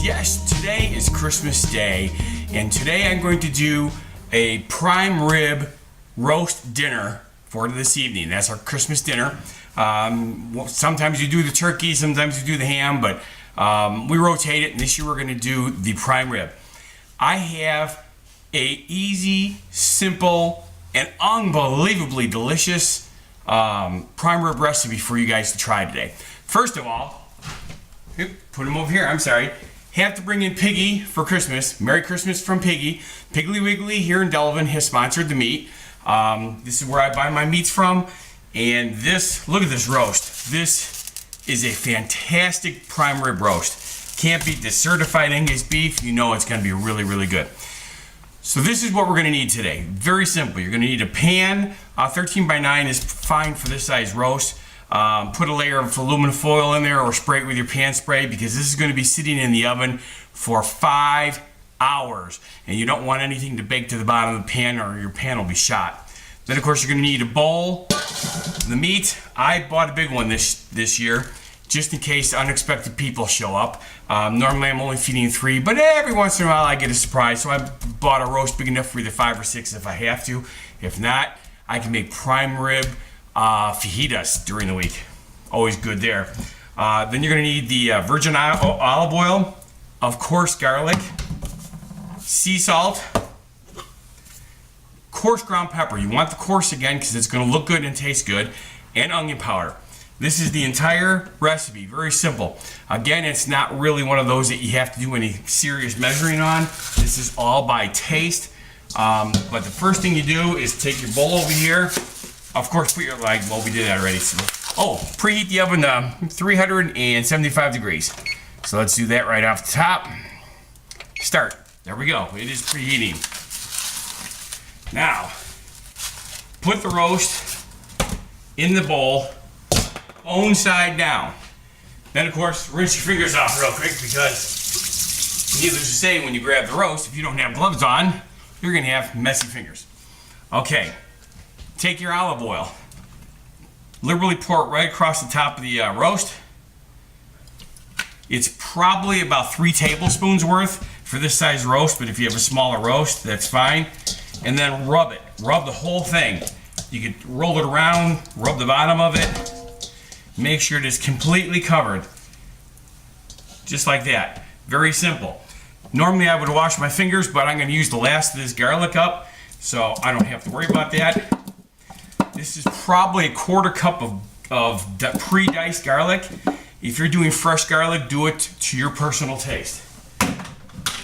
Yes, today is Christmas Day, and today I'm going to do a prime rib roast dinner for this evening. That's our Christmas dinner. Sometimes you do the turkey, sometimes you do the ham, but we rotate it, and this year we're going to do the prime rib. I have a easy, simple, and unbelievably delicious prime rib recipe for you guys to try today. First of all, put him over here, I'm sorry. Have to bring in Piggy for Christmas. Merry Christmas from Piggy. Piggly Wiggly here in Delavan has sponsored the meat. This is where I buy my meats from. And this, look at this roast. This is a fantastic prime rib roast. Can't beat this certified Angus beef. You know it's going to be really, really good. So this is what we're going to need today. Very simple. You're going to need a pan. 13 by 9 is fine for this size roast. Put a layer of aluminum foil in there or spray it with your pan spray because this is going to be sitting in the oven for 5 hours. And you don't want anything to bake to the bottom of the pan or your pan will be shot. Then of course you're going to need a bowl. The meat, I bought a big one this year just in case unexpected people show up. Normally I'm only feeding 3, but every once in a while I get a surprise. So I bought a roast big enough for either 5 or 6 if I have to. If not, I can make prime rib fajitas during the week. Always good there. Then you're going to need the virgin olive oil, of course garlic, sea salt, coarse ground pepper. You want the coarse again because it's going to look good and taste good, and onion powder. This is the entire recipe. Very simple. Again, it's not really one of those that you have to do any serious measuring on. This is all by taste. But the first thing you do is take your bowl over here. Of course, put your well, we did that already. So, preheat the oven to 375 degrees. So let's do that right off the top. Start. There we go. It is preheating. Now, put the roast in the bowl, own side down. Then, of course, rinse your fingers off real quick because, needless to say, when you grab the roast, if you don't have gloves on, you're going to have messy fingers. Okay. Take your olive oil, liberally pour it right across the top of the roast. It's probably about 3 tablespoons worth for this size roast, but if you have a smaller roast, that's fine. And then rub it. Rub the whole thing. You can roll it around, rub the bottom of it. Make sure it is completely covered. Just like that. Very simple. Normally I would wash my fingers, but I'm going to use the last of this garlic up, so I don't have to worry about that. This is probably a 1/4 cup of pre-diced garlic. If you're doing fresh garlic, do it to your personal taste.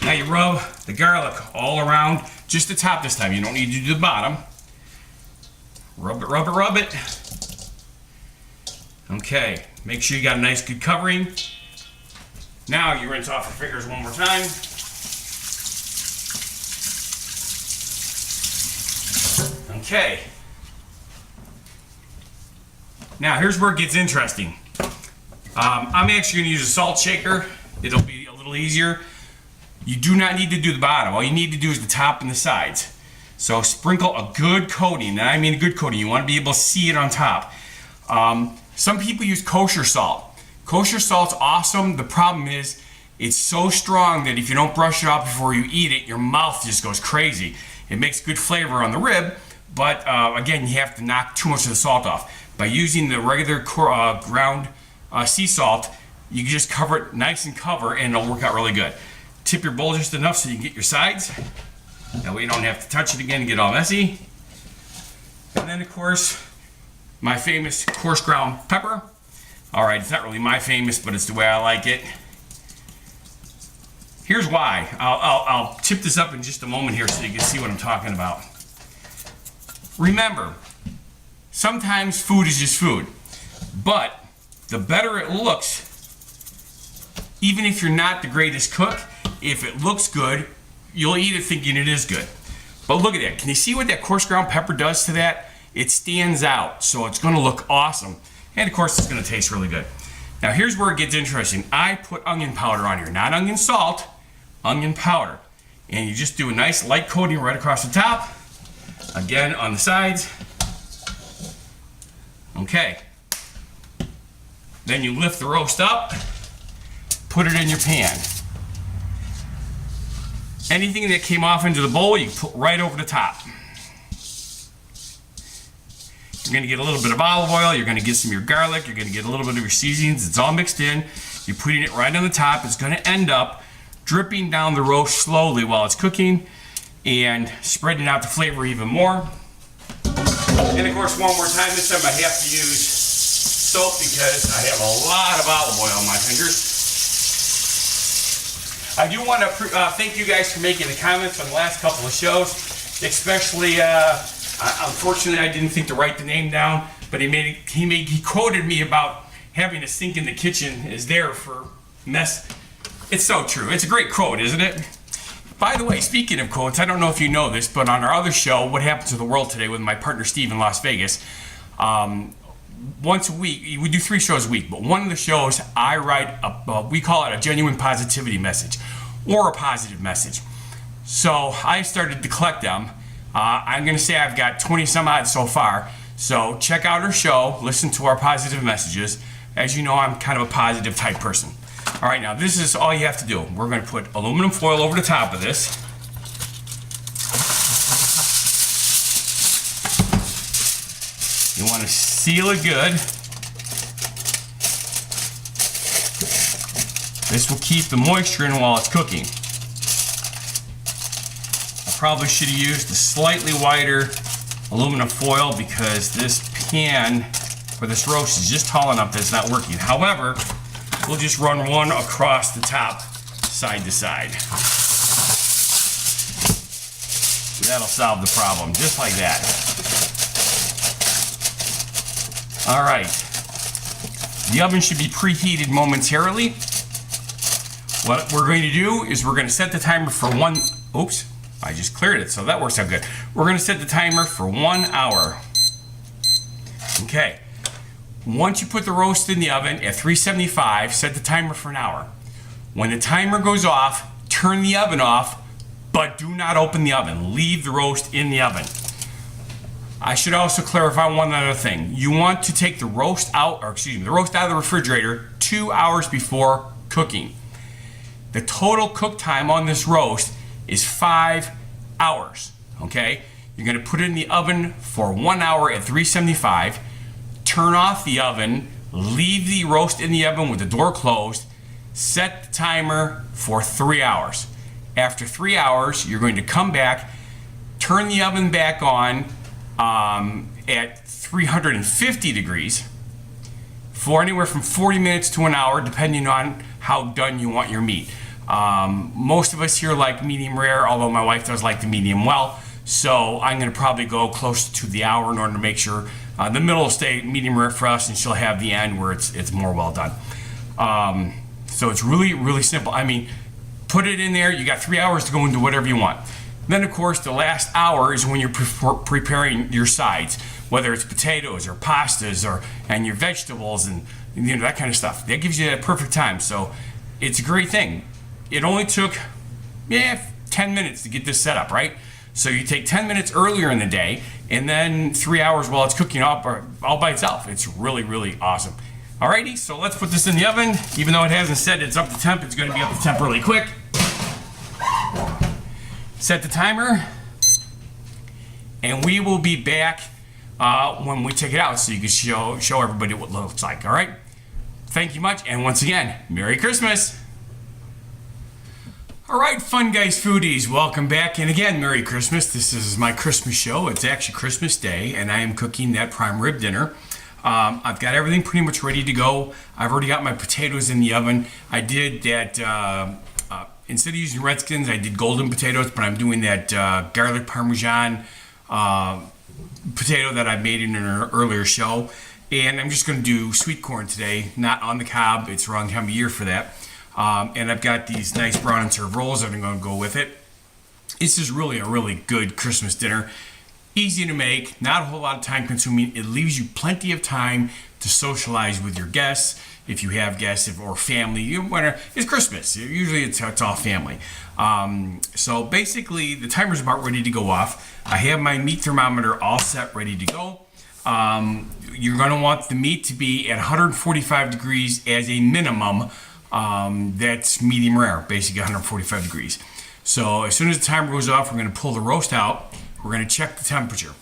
Now you rub the garlic all around, just the top this time. You don't need to do the bottom. Rub it, rub it, rub it. Okay, make sure you got a nice good covering. Now you rinse off your fingers one more time. Okay. Now here's where it gets interesting. I'm actually going to use a salt shaker. It'll be a little easier. You do not need to do the bottom. All you need to do is the top and the sides. So sprinkle a good coating, and I mean a good coating. You want to be able to see it on top. Some people use kosher salt. Kosher salt's awesome. The problem is it's so strong that if you don't brush it off before you eat it, your mouth just goes crazy. It makes good flavor on the rib, but again, you have to knock too much of the salt off. By using the regular ground sea salt, you can just cover it nice and cover, and it'll work out really good. Tip your bowl just enough so you can get your sides. That way you don't have to touch it again and get all messy. And then, of course, my famous coarse ground pepper. All right, it's not really my famous, but it's the way I like it. Here's why. I'll tip this up in just a moment here so you can see what I'm talking about. Remember, sometimes food is just food, but the better it looks, even if you're not the greatest cook, if it looks good, you'll eat it thinking it is good. But look at that. Can you see what that coarse ground pepper does to that? It stands out, so it's going to look awesome. And of course, it's going to taste really good. Now here's where it gets interesting. I put onion powder on here, not onion salt, onion powder. And you just do a nice light coating right across the top. Again, on the sides. Okay. Then you lift the roast up, put it in your pan. Anything that came off into the bowl, you put right over the top. You're going to get a little bit of olive oil, you're going to get some of your garlic, you're going to get a little bit of your seasonings. It's all mixed in. You're putting it right on the top. It's going to end up dripping down the roast slowly while it's cooking and spreading out the flavor even more. And of course, one more time, this time I have to use soap because I have a lot of olive oil on my fingers. I do want to thank you guys for making the comments on the last couple of shows, especially, unfortunately, I didn't think to write the name down, but he quoted me about having a sink in the kitchen is there for mess. It's so true. It's a great quote, isn't it? By the way, speaking of quotes, I don't know if you know this, but on our other show, What Happened to the World Today, with my partner Steve in Las Vegas, once a week, we do 3 shows a week, but one of the shows I write, we call it a genuine positivity message, or a positive message. So I started to collect them. I'm going to say I've got 20 some odd so far. So check out our show, listen to our positive messages. As you know, I'm kind of a positive type person. All right, now this is all you have to do. We're going to put aluminum foil over the top of this. You want to seal it good. This will keep the moisture in while it's cooking. I probably should have used a slightly wider aluminum foil because this pan for this roast is just tall enough that it's not working. However, we'll just run one across the top, side to side. That'll solve the problem, just like that. All right. The oven should be preheated momentarily. What we're going to do is we're going to set the timer for oops, I just cleared it, so that works out good. We're going to set the timer for 1 hour. Okay. Once you put the roast in the oven at 375, set the timer for an hour. When the timer goes off, turn the oven off, but do not open the oven. Leave the roast in the oven. I should also clarify one other thing. You want to take the roast out, the roast out of the refrigerator 2 hours before cooking. The total cook time on this roast is 5 hours, okay? You're gonna put it in the oven for 1 hour at 375, turn off the oven, leave the roast in the oven with the door closed, set the timer for 3 hours. After 3 hours, you're going to come back, turn the oven back on at 350 degrees for anywhere from 40 minutes to an hour, depending on how done you want your meat. Most of us here like medium rare, although my wife does like the medium well. So I'm going to probably go close to the hour in order to make sure the middle will stay medium rare for us, and she'll have the end where it's more well done. So it's really, really simple. I mean, put it in there. You got 3 hours to go into whatever you want. Then, of course, the last hour is when you're preparing your sides, whether it's potatoes or pastas and your vegetables and that kind of stuff. That gives you that perfect time. So it's a great thing. It only took 10 minutes to get this set up, right? So you take 10 minutes earlier in the day and then 3 hours while it's cooking up all by itself. It's really, really awesome. Alrighty, so let's put this in the oven. Even though it hasn't said it's up to temp, it's going to be up to temp really quick. Set the timer, and we will be back when we take it out so you can show everybody what it looks like. All right? Thank you much, and once again, Merry Christmas! All right, Fun Guys Foodies, welcome back, and again, Merry Christmas. This is my Christmas show. It's actually Christmas Day, and I am cooking that prime rib dinner. I've got everything pretty much ready to go. I've already got my potatoes in the oven. I did that, instead of using Redskins, I did golden potatoes, but I'm doing that garlic parmesan potato that I made in an earlier show. And I'm just going to do sweet corn today, not on the cob. It's the wrong time of year for that. And I've got these nice brown and serve rolls that I'm going to go with it. This is really a really good Christmas dinner. Easy to make, not a whole lot of time consuming. It leaves you plenty of time to socialize with your guests, if you have guests or family. It's Christmas. Usually it's all family. So basically, the timer's about ready to go off. I have my meat thermometer all set, ready to go. You're going to want the meat to be at 145 degrees as a minimum. That's medium rare, basically 145 degrees. So as soon as the timer goes off, we're going to pull the roast out. We're going to check the temperature.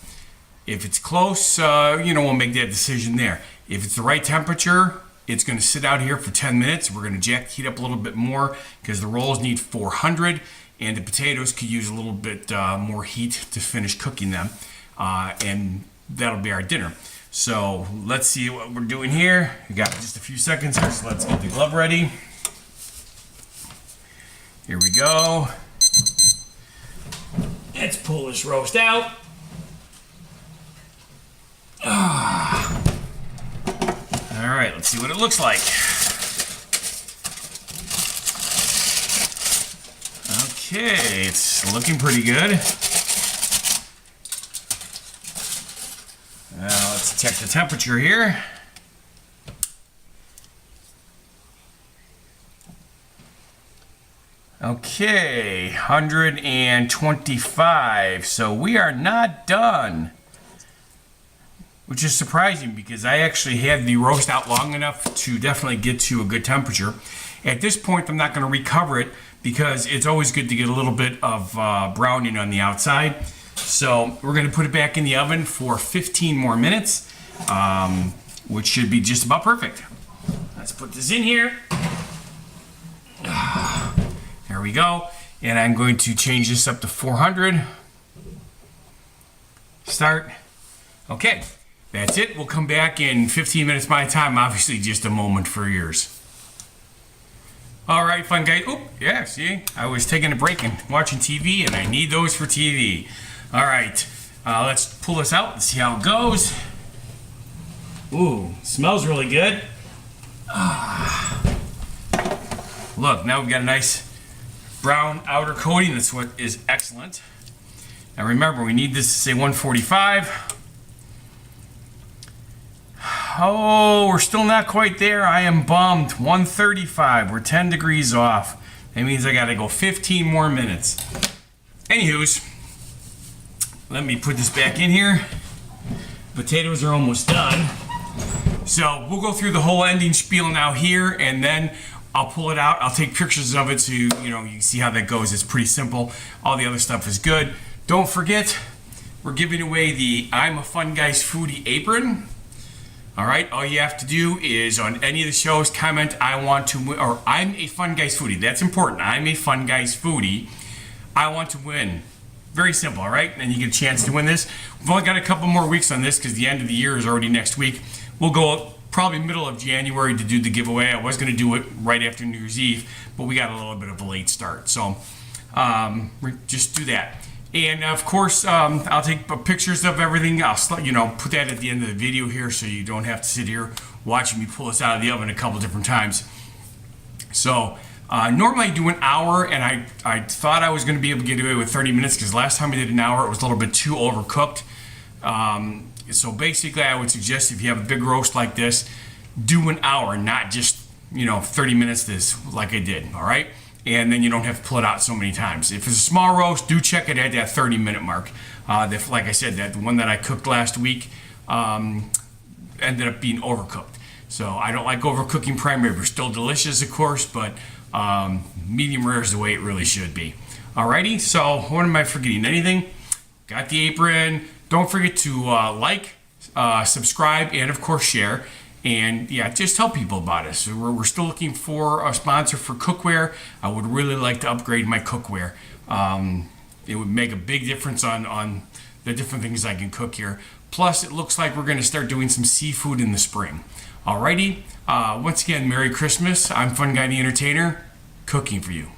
If it's close, we'll make that decision there. If it's the right temperature, it's going to sit out here for 10 minutes. We're going to jack the heat up a little bit more because the rolls need 400 and the potatoes could use a little bit more heat to finish cooking them. And that'll be our dinner. So let's see what we're doing here. We got just a few seconds here, so let's get the glove ready. Here we go. Let's pull this roast out. All right, let's see what it looks like. Okay, it's looking pretty good. Now let's check the temperature here. Okay, 125. So we are not done. Which is surprising because I actually had the roast out long enough to definitely get to a good temperature. At this point, I'm not going to recover it because it's always good to get a little bit of browning on the outside. So we're going to put it back in the oven for 15 more minutes, which should be just about perfect. Let's put this in here. There we go. And I'm going to change this up to 400. Start. Okay. That's it. We'll come back in 15 minutes my time. Obviously, just a moment for yours. All right, fun guys. Oh, yeah, see? I was taking a break and watching TV, and I need those for TV. All right. Let's pull this out and see how it goes. Ooh, smells really good. Look, now we've got a nice brown outer coating. That's what is excellent. Now remember, we need this to say 145. Oh, we're still not quite there. I am bummed. 135. We're 10 degrees off. That means I got to go 15 more minutes. Anywho's, let me put this back in here. Potatoes are almost done. So we'll go through the whole ending spiel now here, and then I'll pull it out. I'll take pictures of it so you can see how that goes. It's pretty simple. All the other stuff is good. Don't forget, we're giving away the I'm a Fun Guy's Foodie apron. All right, all you have to do is on any of the shows comment I want to win, or I'm a Fun Guy's Foodie. That's important. I'm a Fun Guy's Foodie. I want to win. Very simple, all right? And you get a chance to win this. We've only got a couple more weeks on this because the end of the year is already next week. We'll go probably middle of January to do the giveaway. I was going to do it right after New Year's Eve, but we got a little bit of a late start. So just do that. And of course, I'll take pictures of everything. I'll put that at the end of the video here so you don't have to sit here watching me pull this out of the oven a couple different times. So normally I do an hour, and I thought I was going to be able to get away with 30 minutes because last time I did an hour, it was a little bit too overcooked. So basically, I would suggest if you have a big roast like this, do an hour, not just 30 minutes this like I did. All right. And then you don't have to pull it out so many times. If it's a small roast, do check it at that 30-minute mark. Like I said, the one that I cooked last week ended up being overcooked. So I don't like overcooking prime rib. They're still delicious, of course, but medium rare is the way it really should be. Alrighty, so what am I forgetting? Anything? Got the apron. Don't forget to like, subscribe, and of course share. And yeah, just tell people about us. We're still looking for a sponsor for cookware. I would really like to upgrade my cookware. It would make a big difference on the different things I can cook here. Plus, it looks like we're going to start doing some seafood in the spring. Alrighty. Once again, Merry Christmas. I'm Fun Guy the Entertainer, cooking for you.